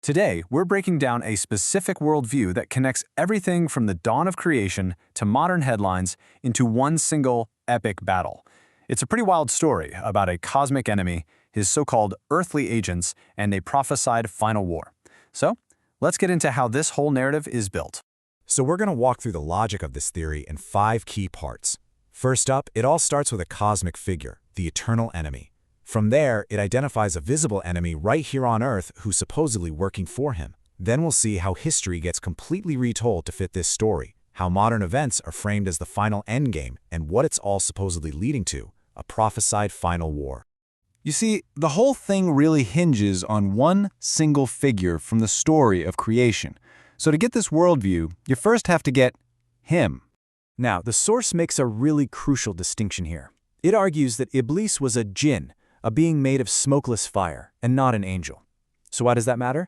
Today, we're breaking down a specific worldview that connects everything from the dawn of creation to modern headlines into one single epic battle. It's a pretty wild story about a cosmic enemy, his so-called earthly agents, and a prophesied final war. So, let's get into how this whole narrative is built. So we're going to walk through the logic of this theory in 5 key parts. First up, it all starts with a cosmic figure, the eternal enemy. From there, it identifies a visible enemy right here on Earth who's supposedly working for him. Then we'll see how history gets completely retold to fit this story, how modern events are framed as the final endgame, and what it's all supposedly leading to, a prophesied final war. You see, the whole thing really hinges on one single figure from the story of creation. So to get this worldview, you first have to get him. Now, the source makes a really crucial distinction here. It argues that Iblis was a Jinn, a being made of smokeless fire, and not an angel. So why does that matter?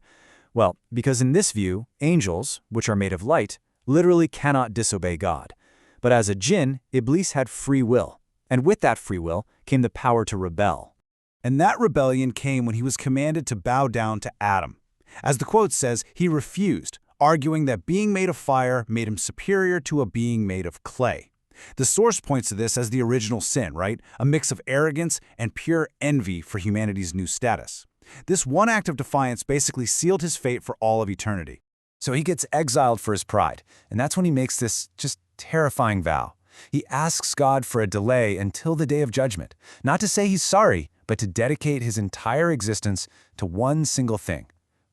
Well, because in this view, angels, which are made of light, literally cannot disobey God. But as a Jinn, Iblis had free will, and with that free will came the power to rebel. And that rebellion came when he was commanded to bow down to Adam. As the quote says, he refused, arguing that being made of fire made him superior to a being made of clay. The source points to this as the original sin, right? A mix of arrogance and pure envy for humanity's new status. This one act of defiance basically sealed his fate for all of eternity. So he gets exiled for his pride, and that's when he makes this just terrifying vow. He asks God for a delay until the day of judgment, not to say he's sorry, but to dedicate his entire existence to one single thing,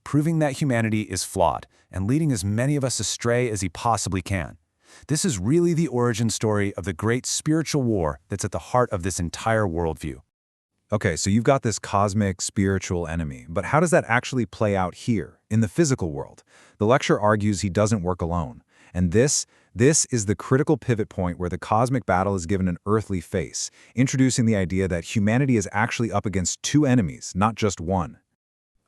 proving that humanity is flawed and leading as many of us astray as he possibly can. This is really the origin story of the great spiritual war that's at the heart of this entire worldview. Okay, so you've got this cosmic spiritual enemy, but how does that actually play out here, in the physical world? The lecture argues he doesn't work alone. And this is the critical pivot point where the cosmic battle is given an earthly face, introducing the idea that humanity is actually up against 2 enemies, not just one.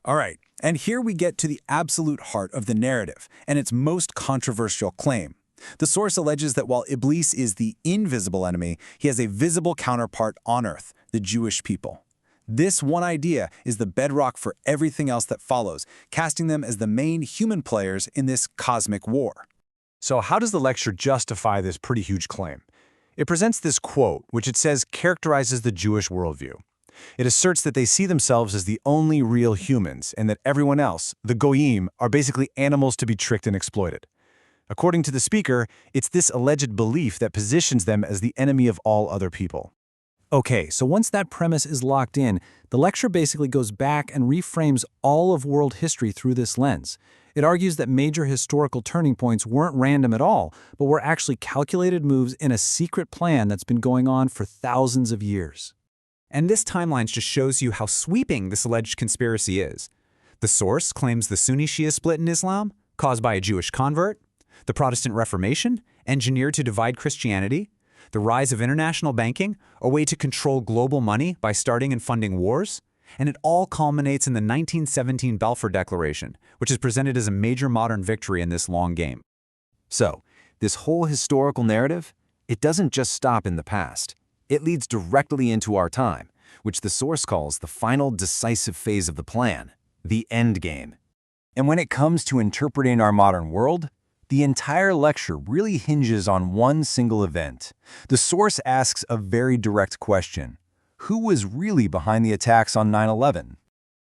All right, and here we get to the absolute heart of the narrative, and its most controversial claim. The source alleges that while Iblis is the invisible enemy, he has a visible counterpart on Earth, the Jewish people. This one idea is the bedrock for everything else that follows, casting them as the main human players in this cosmic war. So how does the lecture justify this pretty huge claim? It presents this quote, which it says characterizes the Jewish worldview. It asserts that they see themselves as the only real humans and that everyone else, the goyim, are basically animals to be tricked and exploited. According to the speaker, it's this alleged belief that positions them as the enemy of all other people. Okay, so once that premise is locked in, the lecture basically goes back and reframes all of world history through this lens. It argues that major historical turning points weren't random at all, but were actually calculated moves in a secret plan that's been going on for thousands of years. And this timeline just shows you how sweeping this alleged conspiracy is. The source claims the Sunni-Shia split in Islam, caused by a Jewish convert, the Protestant Reformation, engineered to divide Christianity, the rise of international banking, a way to control global money by starting and funding wars, and it all culminates in the 1917 Balfour Declaration, which is presented as a major modern victory in this long game. So, this whole historical narrative, it doesn't just stop in the past. It leads directly into our time, which the source calls the final decisive phase of the plan, the end game. And when it comes to interpreting our modern world, the entire lecture really hinges on one single event. The source asks a very direct question. Who was really behind the attacks on 9/11?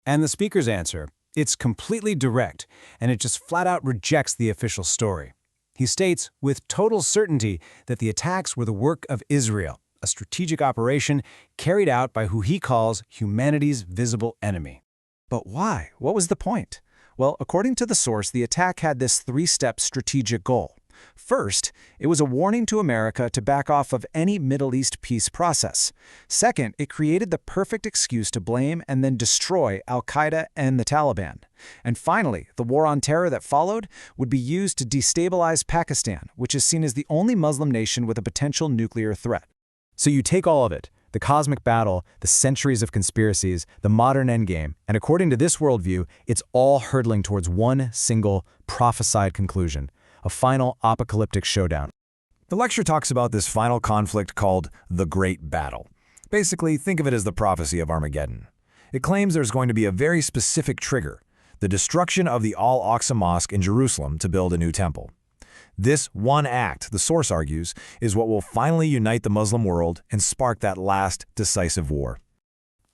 And the speaker's answer, it's completely direct, and it just flat out rejects the official story. He states with total certainty that the attacks were the work of Israel, a strategic operation carried out by who he calls humanity's visible enemy. But why? What was the point? Well, according to the source, the attack had this 3-step strategic goal. First, it was a warning to America to back off of any Middle East peace process. Second, it created the perfect excuse to blame and then destroy al-Qaeda and the Taliban. And finally, the war on terror that followed would be used to destabilize Pakistan, which is seen as the only Muslim nation with a potential nuclear threat. So you take all of it, the cosmic battle, the centuries of conspiracies, the modern endgame, and according to this worldview, it's all hurtling towards one single prophesied conclusion, a final apocalyptic showdown. The lecture talks about this final conflict called the Great Battle. Basically, think of it as the prophecy of Armageddon. It claims there's going to be a very specific trigger, the destruction of the Al-Aqsa Mosque in Jerusalem to build a new temple. This one act, the source argues, is what will finally unite the Muslim world and spark that last decisive war.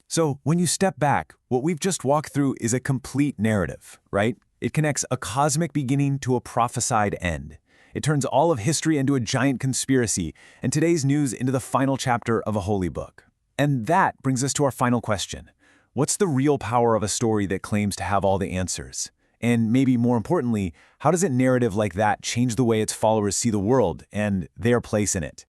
So, when you step back, what we've just walked through is a complete narrative, right? It connects a cosmic beginning to a prophesied end. It turns all of history into a giant conspiracy, and today's news into the final chapter of a holy book. And that brings us to our final question. What's the real power of a story that claims to have all the answers? And maybe more importantly, how does a narrative like that change the way its followers see the world and their place in it?